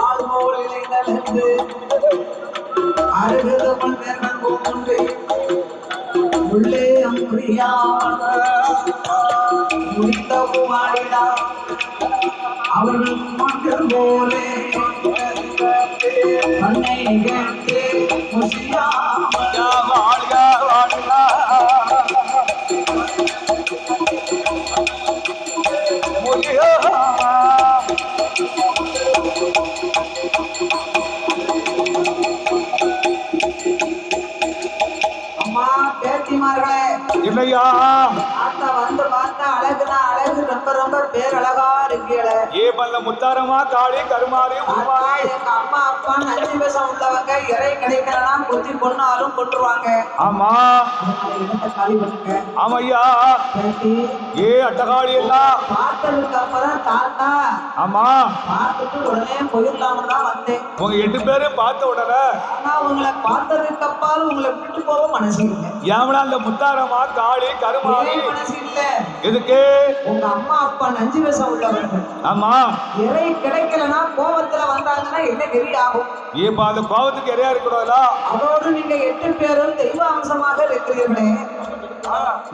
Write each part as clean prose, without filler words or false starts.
ஆள்மோல் இலைந்தளந்து அருகதமல் நேர்கள் போன்று உள்ளே அம்புரியாம முடித்தவும் வாழிடா அவர்கள் மக்கள் போலே கண்ணை கேட்டு அம்மா பேத்திமார்களே இல்லையா வந்து பார்த்தா அழகுனா அழகு ரொம்ப ரொம்ப பேரழகா இருக்கீங்கள ஏ பல்ல முத்தாரமா காளி கருமாரி எங்க அம்மா அப்பா அஞ்சு பேசம் உள்ளவங்க இறை கிடைக்கலன்னா குத்தி கொன்னாலும் கொண்டுருவாங்க. ஆமா காலி பண்ணுங்க. ஆமையா ஏ அட்டகாளி எல்லாம் பார்த்ததுக்கு அப்புறம் தாத்தா ஆமா பார்த்துட்டு உடனே போயிடலாம்னு தான் வந்தேன். உங்க 8 பேரும் பார்த்த உடனே ஆனா உங்களை பார்த்ததுக்கு அப்பால் உங்களை விட்டு போக மனசு இல்லை. ஏமலா அந்த முத்தாரமா காளி கருமாரி மனசு இல்ல. எதுக்கு உங்க அம்மா அப்பா நஞ்சு விஷம் உள்ளவர்கள். ஆமா இறை கிடைக்கலன்னா கோபத்துல வந்தாங்கன்னா என்ன கெரி ஆகும்? ஏப்பா அந்த கோபத்துக்கு இறையா இருக்கணும்ல. அதோடு நீங்க 8 பேரும் தெய்வ அம்சமாக இருக்கிறீர்களே,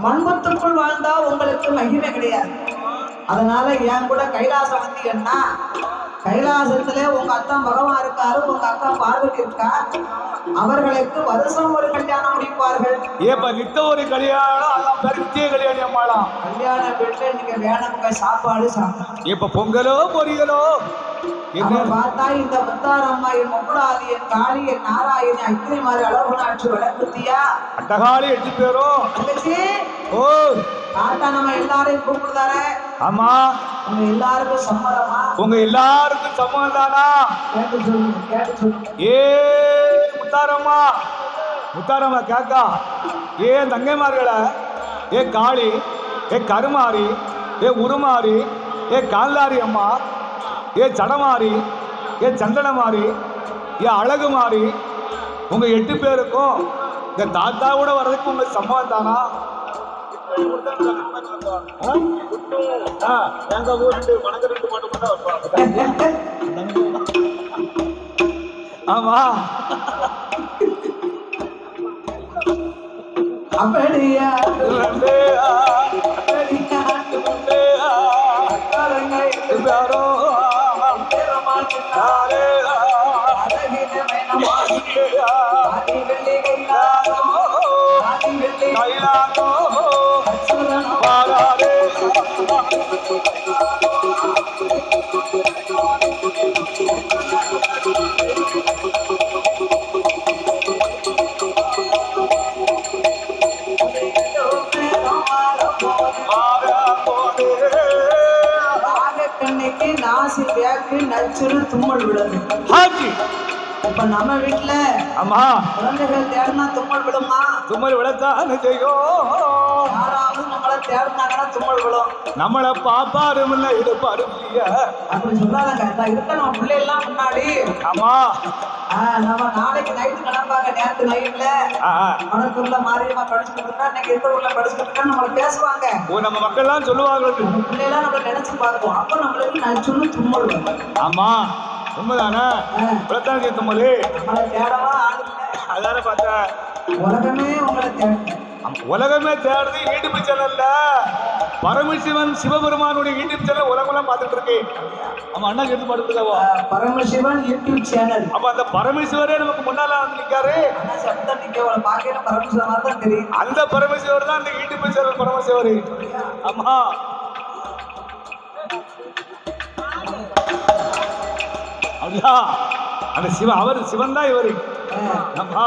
மண்பத்துக்குள் வாழ்ந்தா உங்களுக்கு மகிமை கிடையாது. அதனால என் கூட கைலாசம் வந்தீங்கன்னா கைலாசத்துல உங்க அத்தா பகவான் இருக்காரு, உங்க அக்கா பார்வதி இருக்கா, அவர்களுக்கு வருஷம் ஒரு கல்யாணம் முடிப்பார்கள். ஏப்பா நித்த ஒரு கல்யாணம் அதான் பெரிய கல்யாணம் அம்மாலாம் கல்யாண வீட்டுல நீங்க வேணுங்க சாப்பாடு சாப்பிடலாம். இப்ப பொங்கலோ பொரியலோ பார்த்தா இந்த முத்தாரம்மா என் முக்குடாதி என் காளி என் நாராயணி அக்கினி மாதிரி அளவு நாட்சி விளக்குத்தியா அட்டகாளி 8 பேரும் ஓ தாத்தா நம்ம எல்லாரையும் கூப்பிடுதாரு. ஆமா உங்க எல்லாருக்கும் சம்மதமா? உங்க எல்லாருக்கும் சம்மதம் தானா? கேட்டு சொல்லுங்க கேட்டு சொல்லுங்க. ஏ முத்தாரம்மா முத்தாரம்மா கேக்கா ஏ தங்கைமார்களே, ஏ காளி, ஏ கருமாரி, ஏ உருமாரி, ஏ காந்தாரி அம்மா, ஏ சடமாரி, ஏ சந்தனமாரி, ஏ அழகு மாறி, உங்க 8 பேருக்கும் இந்த தாத்தா கூட வர்றதுக்கு உங்க சம்மதம் தானா? எங்க ஊருக்கு வணக்கம் மட்டும் ஆமா அப்படியா நாசி வேக்கு நச்சுன்னு தும்மல் விடுது. இப்ப நம்ம வீட்டுல ஆமா குழந்தைகள் தேடினா தும்மல் விடுமா? தும்மல் விடத்தான் செய்யும். யாராவது நம்மளை தேடினாங்கன்னா தும்மல் விடும். நம்மளை பாப்பாரும் இல்ல எடுப்பாரும் இல்லையா அப்படி சொல்லாதாங்க இருக்க நம்ம பிள்ளை எல்லாம் முன்னாடி. ஆமா நம்ம நாளைக்கு நைட்டு கிளம்பாங்க. நேற்று நைட்ல மணக்கூர்ல மாரியம்மா படிச்சுட்டு இருக்கா, இன்னைக்கு எந்த ஊர்ல படிச்சுட்டு இருக்கா நம்மள பேசுவாங்க. ஓ நம்ம மக்கள் எல்லாம் சொல்லுவாங்க, பிள்ளைலாம் நம்மள நினைச்சு பார்ப்போம். அப்ப நம்மளுக்கு நச்சுன்னு தும்மல் வரும். ஆமா உண்மைதானே? விளத்தான் தும்மலு நம்மளை தேடவா ஆளுங்க. அதான பார்த்தேன். உலகமே உங்களை தேடு. உலகமே தேடுது. யூடியூப் சேனல்ல பரமசிவன் சிவபெருமானுடைய யூடியூப் சேனல் உலகம் பார்த்துட்டு இருக்கு. நம்ம அண்ணா எடுத்து பாடுறதுக்காவா பரமசிவன் யூடியூப் சேனல். அப்ப அந்த பரமேஸ்வரே நமக்கு முன்னால வந்து நிக்காரு. சப்தம் நிக்க பாக்கையில பரமசிவன் தான் தெரியும். அந்த பரமேஸ்வரர் தான் அந்த யூடியூப் சேனல் பரமசிவரு. ஆமா அப்படியா? அந்த சிவன் அவர் சிவன் தான் இவரு. ஆமா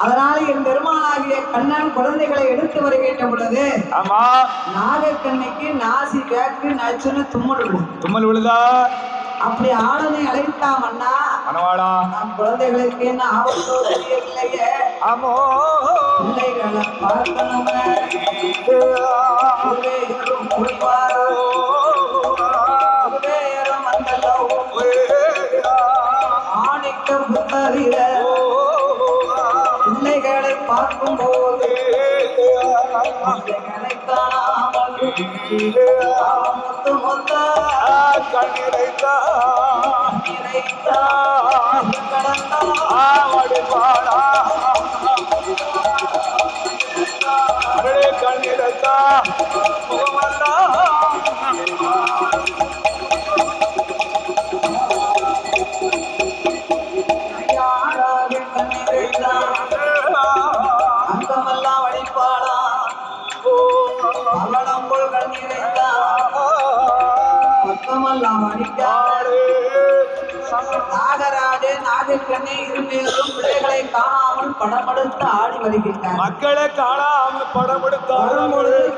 அதனால என் பெருமானாகிய கண்ணன் குழந்தைகளை எடுத்து வருகின்ற பொழுது ஆமா நாகக்கண்ணைக்கு நாசி வேக்கு நச்சுன்னு தும்மல் விழுதா. அப்படி ஆளுனை அழைத்தாமன்னா மனவாளா நம் குழந்தைகளுக்கு என்ன ஆபத்தோ தெரியவில்லையே. ஆமோ பிள்ளைகளை பார்க்கணும் ஆணிக்க புத்தரில பிள்ளைகளை பார்க்கும் போது பிள்ளைகளை காணாமல் முத்து முத்த கண்ணிரைத்தா கடந்தா வடிவாளா கண்ணிரைத்தா முகமல்லா அங்கமெல்லாம் வழிபாளா அவளம்புள் கண்ணீரைத்தா பக்கமெல்லாம் வடிக்காடு நாகராஜே நாகக்கண்ணே இருமேலும் பிள்ளைகளை காணாமல் படமெடுத்து ஆடி வருகின்றார். மக்களை காணாமல் படமெடுத்தார்.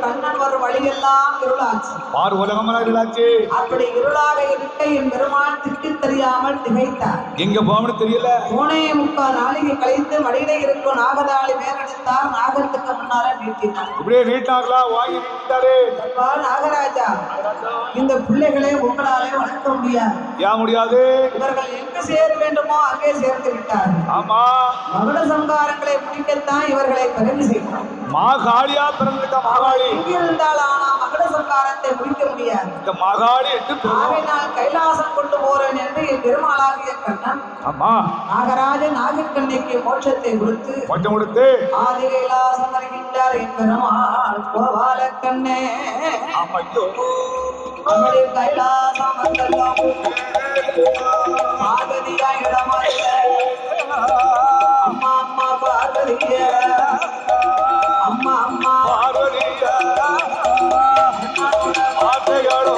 கண்ணன் வரும் வழியெல்லாம் இருளாச்சு. பார் உலகமெல்லாம் இருளாச்சு. அப்படி இருளாக இருக்க என் பெருமான் திக்கு தெரியாமல் திகைத்தார். எங்க போகணும்னு தெரியல. 3.25 நாளைக்கு கழித்து மடியிலே இருக்கும் நாகதாளி மேலெடுத்தார். நாகத்துக்கு முன்னால நீட்டினார். இப்படியே நீட்டாங்களா வாங்கி நீட்டாரு. நாகராஜா, இந்த பிள்ளைகளை உங்களாலே வளர்க்க முடியாது. ஏன் முடியாது? இவர்கள் எங்கு சேர வேண்டுமோ அங்கே சேர்ந்து விட்டார். ஆமா, மகள சங்காரங்களை முடிக்கத்தான் இவர்களை பிறகு செய்தார். மாகாளியா பிறந்திருக்க மாகாளி இருந்தால் ஆனா மகள சங்காரத்தை முடிக்க முடியாது. இந்த மாகாளி நான் கைலாசம் கொண்டு போறேன் என்று என் பெருமாளாகிய கண்ணன் ஆமா நாகராஜன் நாகக்கண்ணிக்கு மோட்சத்தை கொடுத்து கொஞ்சம் கொடுத்து ஆதி கைலாசம் வருகின்றார் என் பெருமாள் கோபால கண்ணே. நம்முடைய கைலாசம் வந்தெல்லாம் பார்வதியா இடமல்ல. அம்மா அம்மா பார்வதிய அம்மா அம்மா பார்வதிய ஆசைகளோ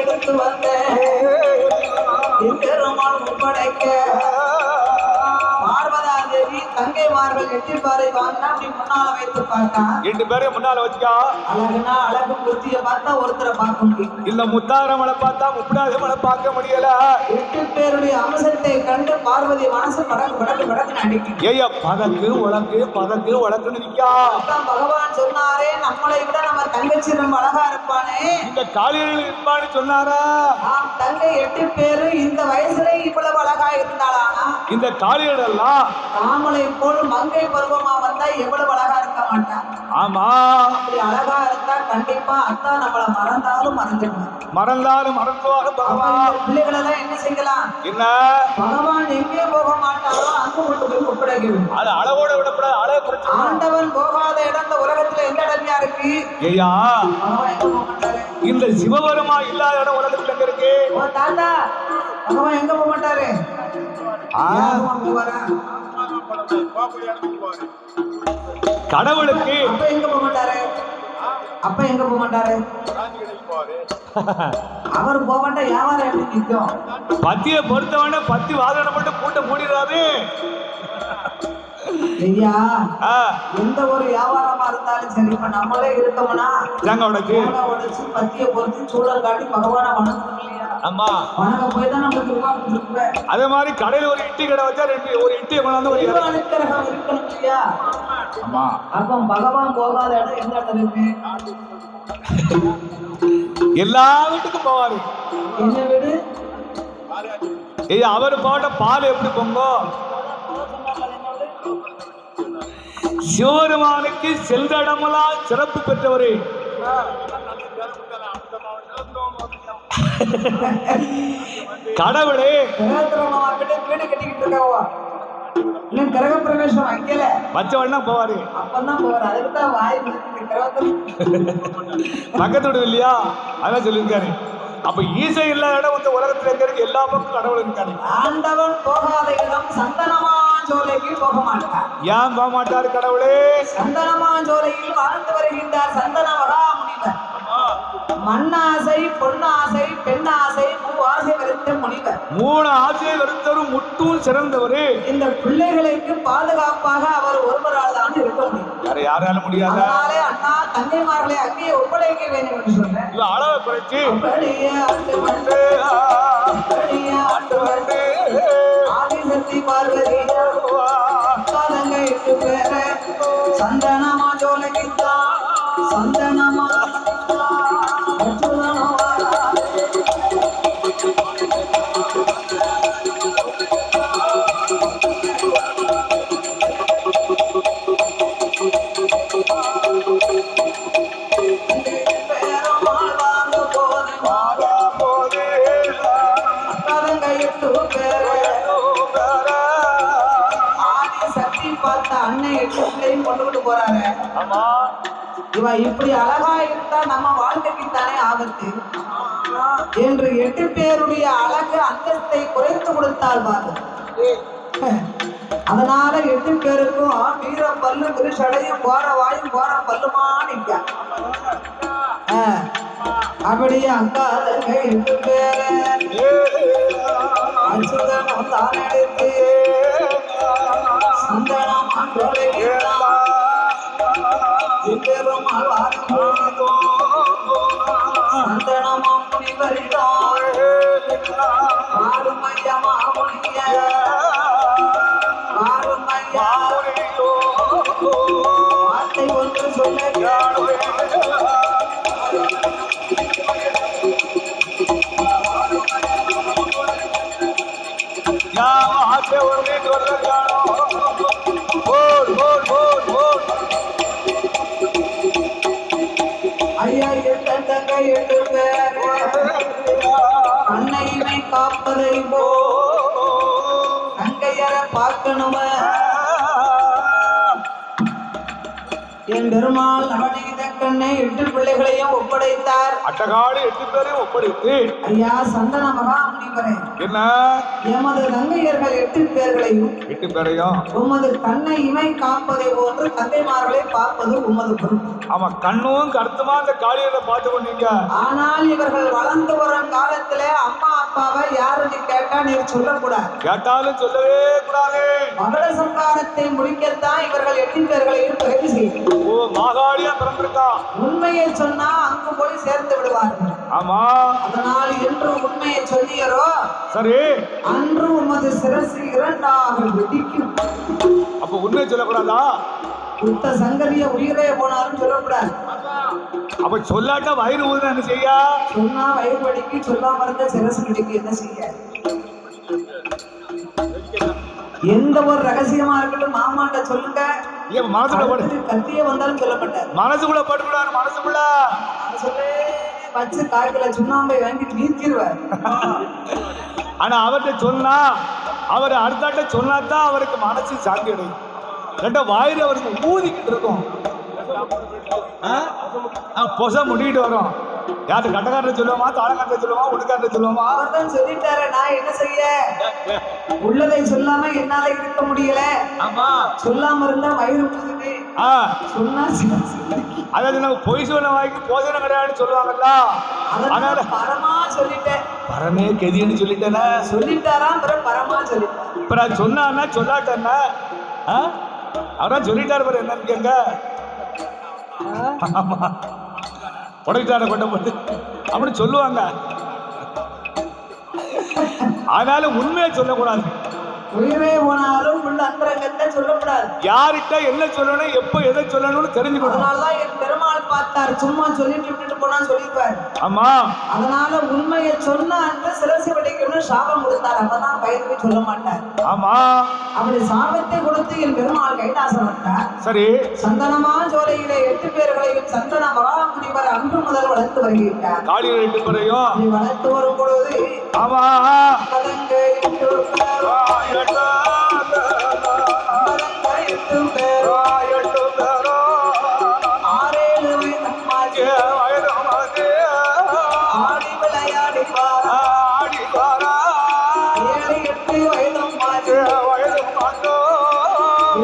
எடுத்து வந்தேன் ஒப்படைக்க பார்வதா தேவி தங்கைமார்கள் எட்டிப்பாறை வாங்கினா அப்படி முன்னால வைத்து பார்த்தா 8 பேரையும் முன்னால வச்சுக்கா. அழகுனா அழகு குர்த்திய பார்த்தா ஒருத்தரை பார்க்க முடியும். இல்ல முத்தாரமலை பார்த்தா முப்படாதமலை பார்க்க முடியல. 8 பேருடைய அம்சத்தை கண்டு பார்வதி மனசு படக்கு படக்கு படக்குன்னு அடிக்கும். ஏய்யா பதக்கு உலக்குன்னு நிக்கா. பகவான் சொன்னாரே நம்மளை விட நம்ம தங்கச்சி ரொம்ப அழகா இருப்பானே, இந்த காளியர்கள் இருப்பான்னு சொன்னாரா? தங்கை 8 பேரு இந்த வயசுல இவ்வளவு அழகா இருந்தாளானா இந்த காளியர்கள் எல்லாம் தாமலை போல் மங்கை பருவமா வந்தா எவ்வளவு அழகா இருக்க மாட்டான். ஆமா, அப்படி அழகா இருந்தா கண்டிப்பா அத்தா நம்மள மறந்தாலும் மறந்துவாரு பகவான். பிள்ளைகளை தான் என்ன செய்யலாம்? என்ன பகவான் எங்கே போக மாட்டாரோ அங்கு கொண்டு போய் ஒப்படைக்க வேண்டும். அது அளவோட விடப்படாது. அளவு குறைச்சு ஆண்டவன் போகாத இடம் இந்த உலகத்துல எந்த இடமையா இருக்கு? ஐயா, பகவான் எங்க போக மாட்டாரு? இந்த சிவபெருமா இல்லாத இடம் உலகத்துல எங்க இருக்கு? ஓ தாத்தா, பகவான் எங்க போக மாட்டாரு? கடவுளுக்கு அப்ப எங்க போக மாட்டாரு? அவர் போக மாட்டா வியாபாரம் எப்படி நிற்கும்? பத்தியை பொறுத்தவன பத்தி வாதனை மட்டும் கூட்ட மூடிடாது. ஐயா, எந்த ஒரு வியாபாரமா இருந்தாலும் சரி, இப்ப நம்மளே இருக்கோம்னா உடைச்சு பத்திய பொறுத்து சூழல் காட்டி பகவான வணங்கணும் இல்லையா? ஆமா, வணங்க போய் தான் நமக்கு ரூபாய் கொடுத்துருப்பேன். அதே மாதிரி கடையில ஒரு இட்லி கடை வச்சா ஒரு இட்லியை கொண்டாந்து ஒரு அனுக்கிரகம் இருக்கணும் இல்லையா? ஆமா, அப்ப பகவான் போகாத இடம் எந்த இடம் இருக்கு? எல்லா வீட்டுக்கும் போவாரு. என்ன வீடு? அவரு போட்ட பால் எப்படி பொங்கும்? சிவபெருமானுக்கு சென்ற இடமெல்லாம் சிறப்பு பெற்றவரே. கடவுளே வீடு கட்டிக்கிட்டு இருக்காவா? இன்னும் கிரக பிரவேசம் வைக்கல, வச்சவன்னா போவாரு. அப்பதான் போவாரு. அதுக்கு தான் வாய் பக்கத்தோடு இல்லையா? அதான் சொல்லியிருக்காரு. அப்ப ஈசை இல்லாத இடம் வந்து உலகத்துல இருக்கிறது எல்லா பக்கம் கடவுள் இருக்காரு. ஆண்டவன் போகாத இடம் சந்தனமாஞ்சோலைக்கு போக மாட்டார். ஏன் போக மாட்டாரு கடவுளே? சந்தனமாஞ்சோலையில் வாழ்ந்து வருகின்றார் சந்தன மகாமுனிவர். மண்ணாசை, பொன்னாசை, பெண்ணாசை, மூவாசை வருத்த முனிவர். 3 ஆசையை வருத்தரும் முட்டும் சிறந்தவரு. இந்த பிள்ளைகளுக்கு பாதுகாப்பாக அவர் ஒருவரால் தான் இருக்க முடியும். வேற யாரால முடியாது. அதனாலே அண்ணா தங்கைமார்களை அங்கே ஒப்படைக்க வேண்டும் என்று சொன்னேன். இது அளவை குறைச்சு ஆதிசக்தி பார்வதி தங்கை 8 பேரை சந்தனமா ஜோலைக்குத்தான் சந்தனமா ஆமா இவ இப்படி அழகா இருந்தா நம்ம வாழ்க்கைக்கு தானே ஆபத்து என்று 8 பேருடைய அழகு அந்தஸ்தை குறைத்து கொடுத்தாள் பாரு. அதனால 8 பேருக்கும் வீர பல்லு விரிசடையும் போற வாயும் போற பல்லுமா நிக்க. அப்படியே அக்கா தங்க 8 பேரு அச்சுதனம் தான் எடுத்து சந்தனம் பெருமாள் சந்தனமும் முனிவரிடம் மாறுமையமா முனிய மாறுமையா வார்த்தை ஒன்று சொல்ல ஐயா 8 பேர் அன்னையினை காப்பதை போ தங்கையர பார்க்கணும என் பெருமாள் நவநீத கண்ணை 8 பிள்ளைகளையும் ஒப்படைத்தார். அட்டகாடி 8 பேரையும் ஒப்படைத்து ஐயா சந்தன மகாமுனிவரே என்ன எமது தங்கையர்கள் 8 பேர்களையும் 8 பேரையும் உமது கண்ணை இமை காப்பதை போன்று தந்தைமார்களை பார்ப்பது உமது பொறுப்பு. ஆமா கண்ணும் கருத்துமா அந்த காளியரை பார்த்து கொண்டீங்க. ஆனால் இவர்கள் வளர்ந்து வரும் காலத்திலே அம்மா அப்பாவை யாருன்னு கேட்டா நீர் சொல்லக்கூடாது. கேட்டாலும் சொல்லவே கூடாது. மகள சம்காரத்தை முடிக்கத்தான் இவர்கள் 8 பேர்களையும் பிறகு செய்யும். ஓ மாகாளியா பிறந்திருக்கா. உண்மையை சொன்னா அங்கு போய் சேர்த்து விடுவார்கள். ஆமா அதனால் என்று உண்மையை சொல்லியரோ சரி அன்று உமது சிரசு 2ஆக வெடிக்கும். அப்ப உண்மையை சொல்லக்கூடாதா? புத்த சங்கதிய உயிரே போனாலும் சொல்லக்கூடாது. அப்ப சொல்லாட்டா வயிறு ஊதுனா என்ன செய்ய? சொன்னா வயிறு வடிக்கு, சொல்லாம இருந்த சிரசு வெடிக்கு. என்ன செய்ய? எந்த ஒரு ரகசியமா இருக்கட்டும் மாமாட்ட சொல்லுங்க. மனசுக்குள்ள கத்தியே வந்தாலும் சொல்ல மாட்டார். மனசுக்குள்ள பட்டுக்கூடாது. மனசுக்குள்ள சொல்லி வச்சு காய்க்கல சுண்ணாம்பை வாங்கி நீக்கிடுவார். ஆனா அவர்கிட்ட சொன்னா அவர் அடுத்தாட்ட சொன்னாதான் அவருக்கு மனசு சாந்தி அடையும். ரெண்ட வாயில அவருக்கு ஊதிக்கிட்டு இருக்கும். பொச முடிக்கிட்டு வரும். யாரு கட்டக்காரரை சொல்லுவோமா, தாளக்காரரை சொல்லுவோமா, உடுக்காரரை சொல்லுவோமா? அவர் தான் சொல்லிட்டாரு. நான் என்ன செய்ய? உள்ளதை சொல்லாம என்னால இருக்க முடியல. ஆமா சொல்லாம இருந்தா வயிறு ஊதுது. சொன்னா அதாவது நம்ம பொய் சொன்ன வாய்க்கு போதனை கிடையாதுன்னு சொல்லுவாங்கல்ல. அதனால பரமா சொல்லிட்டேன். பரமே கெதின்னு சொல்லிட்டேன சொல்லிட்டாரா? பரமா சொல்லிட்டேன். இப்ப நான் சொன்னா சொல்லாட்டேன்னா அவரா சொல்லிட்டாரு பாரு. என்னன்னு கேங்க உடைக்கிட்டார கொண்ட போட்டு அப்படி சொல்லுவாங்க. ஆனாலும் உண்மையை சொல்லக்கூடாது. உயிரே போனாலும் உள்ள அந்தரங்கத்தை சொல்லக்கூடாது. யார்கிட்ட என்ன சொல்லணும், எப்ப எதை சொல்லணும்னு தெரிஞ்சுக்கணும். அதனாலதான் என் பெருமாள் பார்த்தார். சும்மா சொல்லிட்டு விட்டுட்டு போனா சொல்லிருப்பாரு. ஆமா அதனால உண்மையை சொன்னா அந்த சிரசு வெடிக்கணும்னு சாபம் கொடுத்தார். அப்பதான் பயந்து சொல்ல மாட்டார். ஆமா அப்படி சாபத்தை கொடுத்து என் பெருமாள் கைலாசம் வந்தார். சரி சந்தனமா ஜோலையிலே 8 பேர்களையும் சந்தன மகாமுனிவர் அன்று முதல் வளர்த்து வருகிறார். காளிகள் 8 பேரையும் வளர்த்து வரும் பொழுது ஆமா கலங்கை 8 பேர் 8 பேரோ 6-7 வயது ஆடி விளையாடி ஆடி 7-8 வயதும்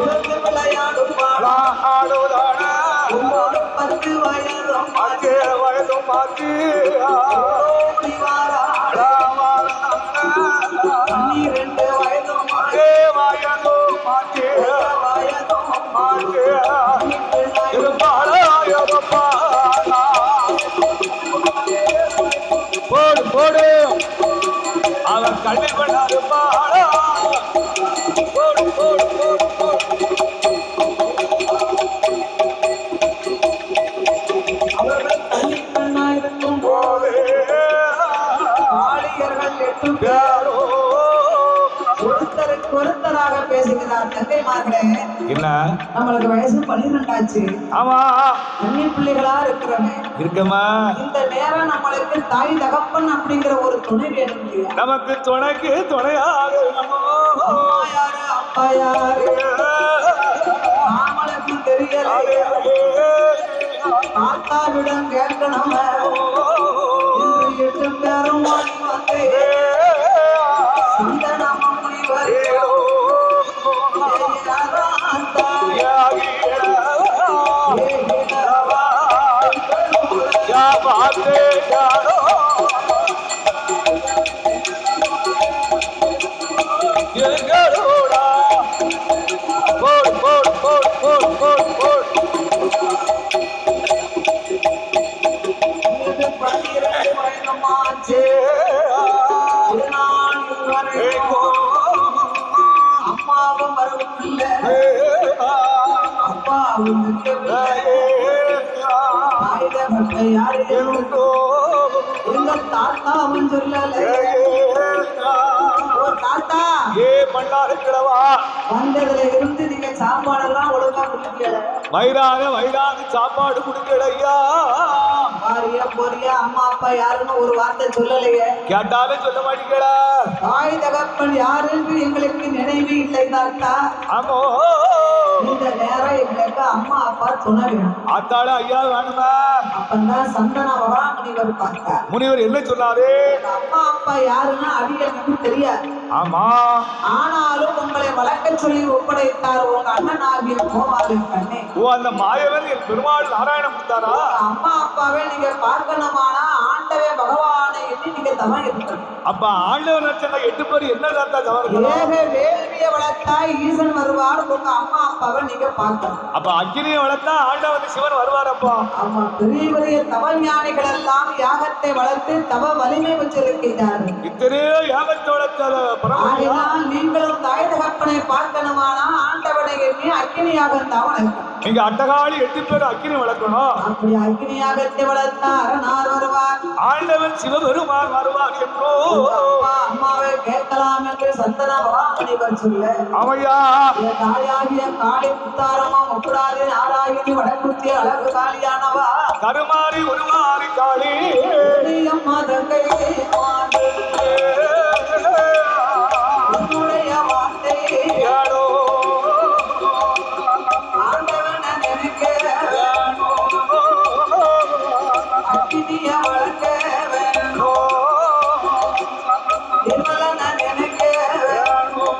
இழந்து விளையாடும் 9-10 வயதும் 12 வயதும் போடு போடு அவர் கல்வி பண்ணாரு பாடா. போடு போடு போடு அவர்கள் தனிக்கண்ணாயிருக்கும் போது ஆடியர்கள் 8 பேரோ ஒருத்தருக்கு ஒருத்தராக பேசுகிறார். தந்தைமார்களே என்ன நம்மளுக்கு வயசு 12 ஆச்சு. ஆமா கன்னி பிள்ளைகளா இருக்கிறவங்க இருக்கமா. இந்த நேரம் நம்மளுக்கு தாய் தகப்பன் அப்படிங்கிற ஒரு துணை வேணும் இல்லையா? நமக்கு துணைக்கு துணையாக அம்மா யாரு அப்பா யாரு? நாமளை யாருன்னு தெரியல. தாத்தாவிடம் கேட்கணும் என்று 8 பேரும் ஓடி வந்து சந்தனம முனிவர் அம்மாவும் வரவில்லை, அப்பாவும் யாரு எங்க தாத்தாவும் சொல்லல. தாத்தா வந்ததுல இருந்து நீங்க சாப்பாடெல்லாம் ஒழுங்கா குடிக்கல, வயிறாக சாப்பாடு குடிக்கலையா? பாரியா போறியா அம்மா அப்பா யாருன்னு ஒரு வார்த்தை சொல்லலையே, கேட்டாலும் சொல்ல மாட்டீங்களா? தாய் தகப்பன் யாருன்னு எங்களுக்கு நினைவே இல்லை தாத்தா. ஆமோ இந்த நேரம் எங்களுக்கு அம்மா அப்பா துணை வேணும். அத்தாட ஐயா வேணுமா? அப்பந்தான் சந்தன முனிவர் பார்த்தா. முனிவர் என்ன சொன்னாரு? அம்மா அப்பா யாருன்னா அடியனுக்கு தெரியாது. ஆமா, ஆனாலும் உங்களை வளர்க்க சொல்லி ஒப்படைத்தார் உங்க அண்ணன் ஆகிய கோமாரின் கண்ணே. ஓ, அந்த மாயவன் என் பெருமாள் நாராயணன் கொடுத்தாரா? அம்மா அப்பாவை நீங்க பார்க்கணுமானா ஆண்டவே பகவானை எண்ணி நீங்க தவம் இருக்கணும். அப்ப ஆண்டவன் வச்ச 8 பேர் என்ன தாத்தா தவறு? வேள்வியை வளர்த்தா ஈசன் வருவார், உங்க அம்மா அப்பாவை நீங்க பார்க்கணும். அப்ப அக்கினியை வளர்த்தா ஆண்டவன் சிவன் வருவாரப்பா. ஆமா, பெரிய பெரிய தவ ஞானிகள் எல்லாம் யாகத்தை வளர்த்து தவ வலிமை வச்சிருக்கிறார்கள். இத்தனையோ யாகத்தோட நீங்களும் தாய் தகப்பனை பார்க்கணுமானா ஆண்டவனை எண்ணி அக்கினி யாகம் தான் வளர்க்கணும். நீங்க அட்டகாலி 8 பேர் அக்கினி வளர்க்கணும். அப்படி அக்கினி யாகத்தை வளர்த்தா அரணார் வருவார், ஆண்டவன் சிவபெருமான் வருவார் என்றோ அம்மாவை கேட்கலாம் என்று சந்தன முனிவர் சொல்ல. அவையா தாயாகிய காளி முத்தாரமா முக்குடாரி நாராயணி வடக்குத்தி அழகு காளியானவா கருமாறி உருமாறி காளி அம்மா தங்கை உன்னுடைய வார்த்தை ஆண்டவனை நினைக்க அக்கினிய வளர்க்க வேணும், இவளை நினைக்க வேணும்.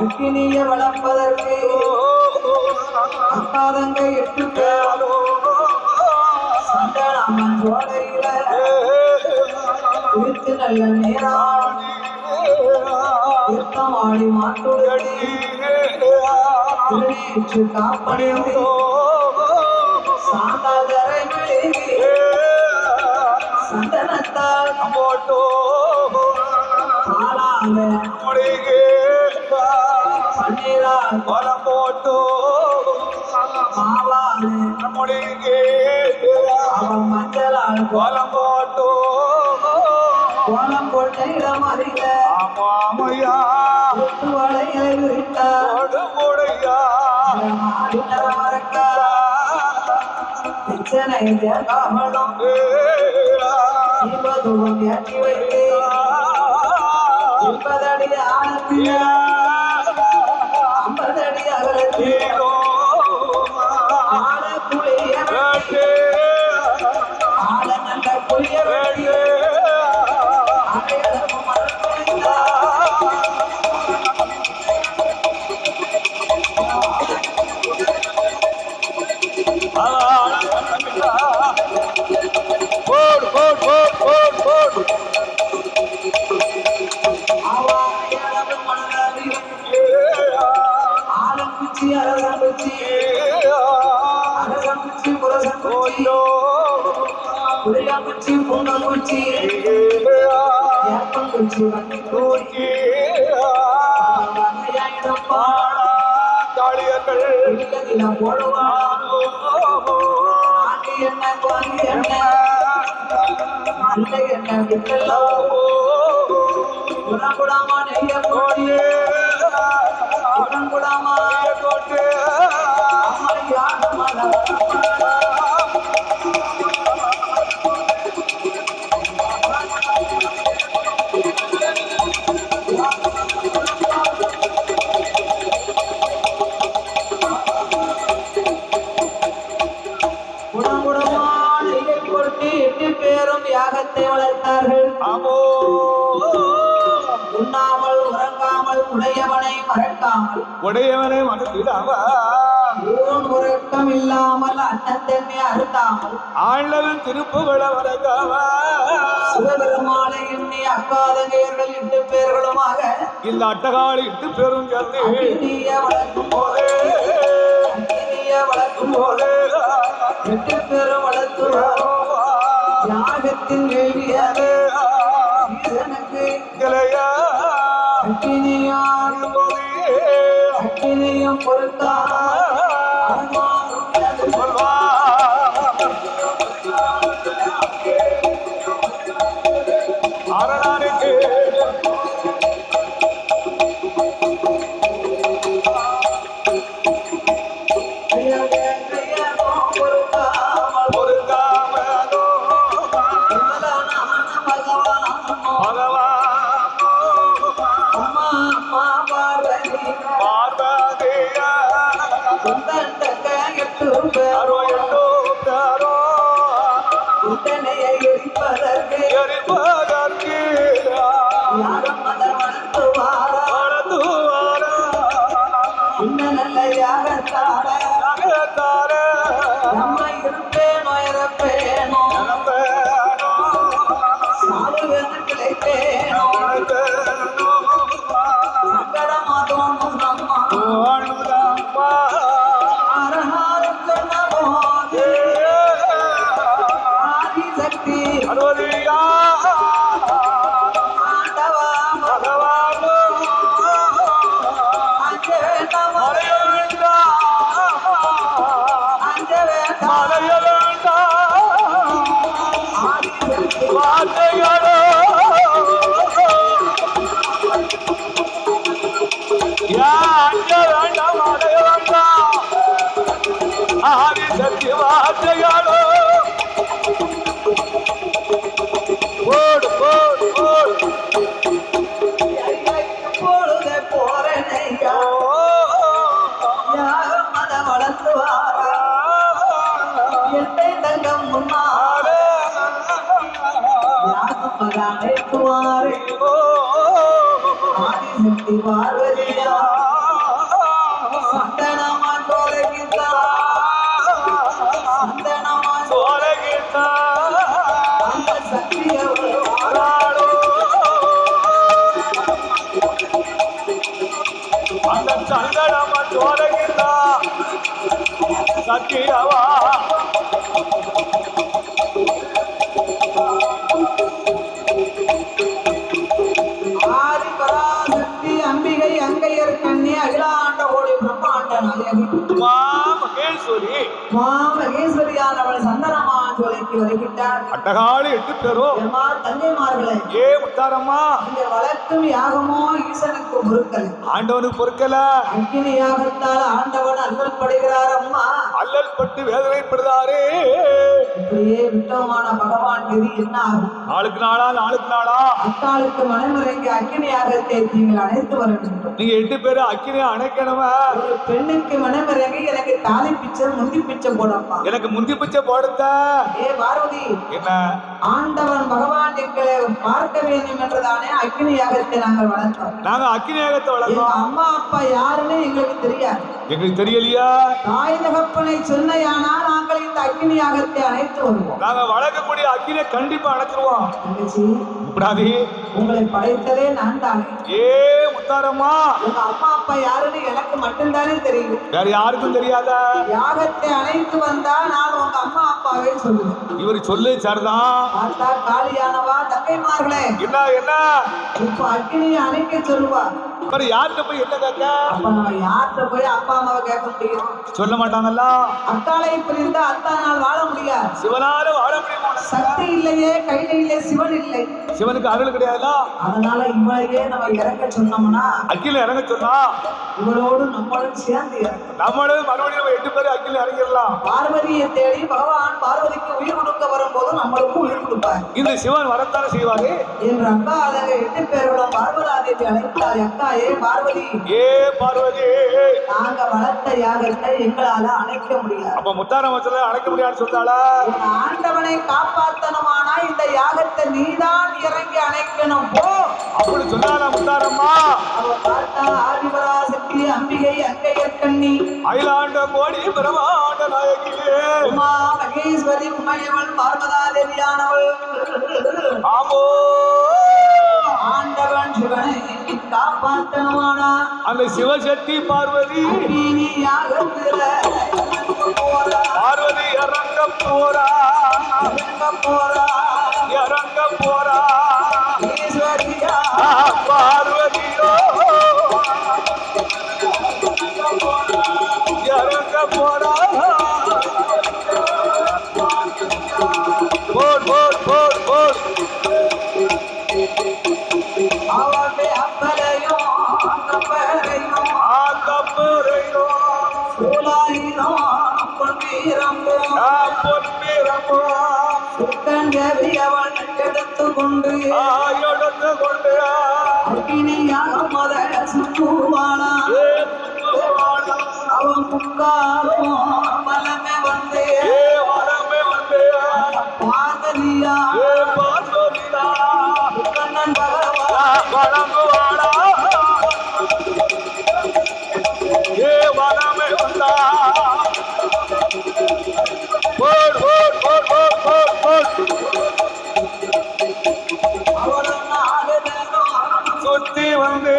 அக்கினிய வளர்ப்பதற்கு அக்காதங்க 8 பேர் சந்தனமன் ஜோலையில குறித்து நல்ல நேரம் யுத்தமாடி மாட்டுடனே திருநீற்று காப்பணிந்து சாந்தாதரை விலகி சந்தனத்தால் போட்டோ ஆளாக பன்னீரால் கோலம் போட்டோ மாவாறு அவன் மஞ்சளால் கோலம் போட்டோ கோலம் போட்ட இடம் அறிந்த வளைகளை விரித்தார் மறக்க பிரச்சனை காரணம் ஏற்றி வைத்தே 80 அடி ஆழத்தில் 50 அடி அகலத்தில் ஆழ குளிய ஆழ நல்ல குளிய ஆலங்குச்சி அரசங்குச்சி அரசங்குச்சி புரசங்குச்சி புளியங்குச்சி பூங்கங்குச்சி ஏப்பங்குச்சி வண்டிக்குச்சி வகையாயிடம் பாடியதில் போடுவான் ஆண்டி என்ன குவாங்கி என்ன அல்ல என்ன விட்டெல்லாம் குடாமா நெய்ய போட்டி குடாமா போட்டு பேரும் யாகத்தை வளர்த்தார்கள். உண்ணாமல் உறங்காமல் உடையவனை மறக்காமல் உடையவனை ஊன் உறக்கம் இல்லாமல் அன்னத்தன்மை அறுத்தாமல் ஆண்டவன் திருப்புகளை மறக்காமல் சிவபெருமானை எண்ணி அக்காதங்கையர்கள் 8 பேர்களுமாக இந்த அட்டகாளி 8 பேரும் சேர்ந்து வளர்க்கும் போதே வளர்க்கும் போது 8 பேரும் வளர்த்துவாரோ யாகத்தின் வேண்டியது எனக்கு அக்கினியும் அரணானுக்கு பார்வதியா சந்தனமா சோழகிதா சந்தனமா சோழகிதா அந்த சக்தியவோ அந்த சந்தனமா சோழகிதா சக்தியவா மகேஸ்வரியானவள் சந்தனமா சோலைக்கு வருகின்றார். அட்டகாளி 8 பேரும் தந்தைமார்களே, ஏ முத்தாரம்மா, இந்த வளர்க்கும் யாகமோ ஈசனுக்கு பொறுக்கல, ஆண்டவனுக்கு பொறுக்கல. அக்கினி யாகத்தால் ஆண்டவன் அல்லல் படுகிறார். அம்மா அல்லல் பட்டு வேதனைப்படுறாரே. இப்படி அப்படியே விட்டோமான பகவான் கதி என்ன ஆகும்? நாளுக்கு நாளா அக்காலுக்கு மனமுறைக்கு அக்கினியாகத்தை நீங்கள் அணைத்து வர வேண்டும். நீங்க 8 பேரும் அக்கினியை அணைக்கணுமா? ஒரு பெண்ணுக்கு மனமுறைக்கு எனக்கு தாலி பிச்சை முந்தி பிச்சை போடப்பா. எனக்கு முந்தி பிச்சை போடுத்த. ஏ பார்வதி, என்ன ஆண்டவன் பகவான் எங்களை பார்க்க வேண்டும் என்றுதானே அக்கினி யாகத்தை நாங்கள் வளர்த்தோம். நாங்க அக்கினி யாகத்தை வளர்த்தோம். அம்மா அப்பா யாருன்னு எங்களுக்கு தெரியாது. எங்களுக்கு தெரியலையா? தாய் தகப்பனை சொன்னையானா நாங்கள் இந்த அக்கினி யாகத்தை அணைத்து வருவோம். நாங்க வளர்க்கக்கூடிய அக்கினியை கண்டிப்பா அணைச்சிருவோம். தங்கச்சி, இப்படாதி உங்களை படைத்ததே நான் தானே. ஏ முத்தாரம்மா, உங்க அம்மா அப்பா யாருன்னு எனக்கு மட்டும்தானே தெரியும், வேற யாருக்கும் தெரியாதா? யாகத்தை அணைத்து வந்தா நான் உங்க அம்மா அப்பாவே சொல்லுவேன். இவரு சொல்லு சரிதான். பார்த்தா காளியானவா தங்கைமார்களே, என்ன இப்ப அக்கினியை அணைக்க சொல்லுவா. அப்புறம் யார்கிட்ட போய் என்ன கேட்க? அப்ப நம்ம யார்கிட்ட போய் அப்பா அம்மாவை கேட்க முடியும்? சொல்ல மாட்டாங்கல்ல. அக்காலை பிரிந்து அத்தானால் வாழ முடியாது. சிவனால வாழ முடியுமா? சக்தி இல்லையே, கையில இல்லை, சிவன் இல்லை. சிவனுக்கு அருள் கிடையாதுல. அதனால இவளையே நம்ம இறங்க சொன்னோம்னா, அக்கில இறங்க சொன்னா இவளோடு நம்மளும் சேர்ந்து இறங்க. நம்மளும் மறுபடியும் 8 பேரும் அக்கில இறங்கிடலாம். பார்வதியை தேடி பகவான் பார்வதிக்கு உயிர் கொடுக்க வரும்போது நம்மளுக்கும் உயிர் கொடுப்பார். இந்த சிவன் வரத்தான செய்வாரு என்ற அக்கா அதங்க 8 பேர்களும் பார்வதாதேவி அழைத்தார். அக்கா, ஏ பார்வதி, ஏ பார்வதி, நாங்க வளர்த்த யாகத்தை எங்களால அணைக்க முடியாது. அப்ப முத்தாரமச்சல அணைக்க முடியாதுன்னு சொல்றாளா? ஆண்டவனை காப்பாத்தனமானா இந்த யாகத்தை நீதான் இறங்கி அணைக்கணும் போ அப்படி சொன்னாரா முத்தாரம்மா? அவ பார்த்தா ஆதிபராசக்தி அம்பிகை அங்கையற்கண்ணி அகிலாண்ட கோடி பிரமாண்ட நாயகியே உமா மகேஸ்வரி உமையவள் பார்வதாதேவியானவள். ஆமோ, ஆண்டவன் சிவனை காப்பாத்தனமானா அந்த சிவசக்தி பார்வதி பார்வதி இறங்க போறா ஈஸ்வரியா பார்வதியோ இறங்க போறா. போர் போர் போர் போர் அவளே அப்பலையும் ஆக்கப்பறையோ சூலாயிரம் பொன்வீரம்போ பொன்மீரமோ சுத்தங்கவி அவள் எடுத்து கொண்டு எடுத்து கொண்டு அக்கினியாக முத சுற்றுவாளா. அவன் முக்காலும் வலமே வந்து வரமே வந்து பார்வதியா பார்வதியா கண்ணன் பகவான் வணங்குவாளா. வரமே வந்தா போர் போர் போர் போர் போர் போர் அவளும் நாடுதலும் சுத்தி வந்து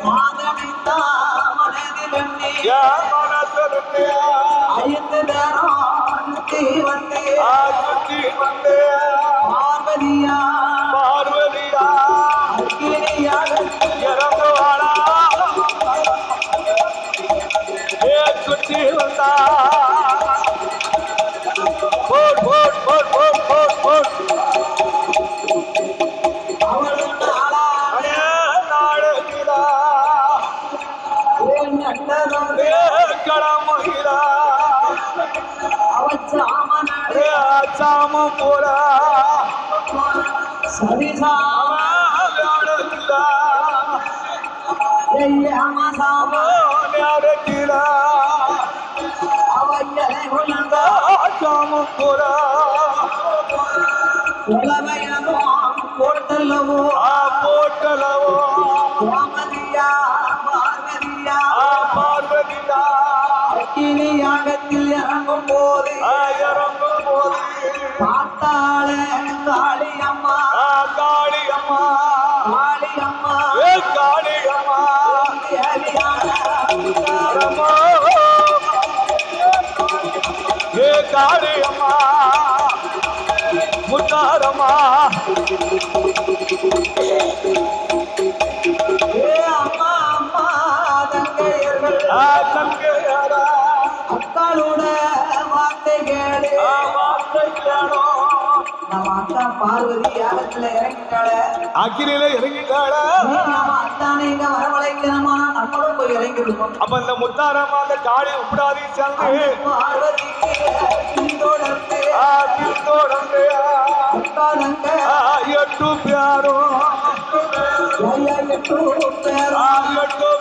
மாதனைத்தான் மனதிலெண்ணி மனசு ஐந்து தரம் சுத்தி வந்து சுத்தி வந்து பார்வதியா பார்வதியா அக்கினியாக இறங்குவாளா. சுத்தி வந்தா போர் போர் போர் போர் போர் போர் அவளும் நாளா நாடுகிறா நட்டதும் கடமுகிறா அவச்சாமனே சாம போறா சரிசா நாடுகிறா ஐயமசாம நாடுகிறா அவையலை உணர்ந்த சாம போறா உலகையனோ போட்டல்லவோ போட்டலவோ ராமதியா பார்வதியா பார்வதியா அக்கினி யாகத்தில் இறங்கும் போது இறங்கும் போது பார்த்தாள காளியம்மா காளியம்மா காளியம்மா காளியம்மா காளியம்மா முத்தாரம்மா அம்மா அம்மா தங்கையர்கள் தங்கையாரா அக்காளோட வார்த்தை கேளு வார்த்தை கேளோ நம்ம அக்கா பார்வதி யாகத்துல இறங்கிட்டாள அக்கினியில இறங்கிட்டாள. நம்ம அத்தானை இங்க வரவழைக்கணுமா நம்மளும் போய் இறங்கிருக்கோம். அப்ப இந்த முத்தாரம்மா அந்த காளி உப்படாதி சேர்ந்து பார்வதிக்கு பின்தொடர்ந்து பின்தொடர்ந்து அக்காதங்க 8 பேரும் 8 பேரும் 8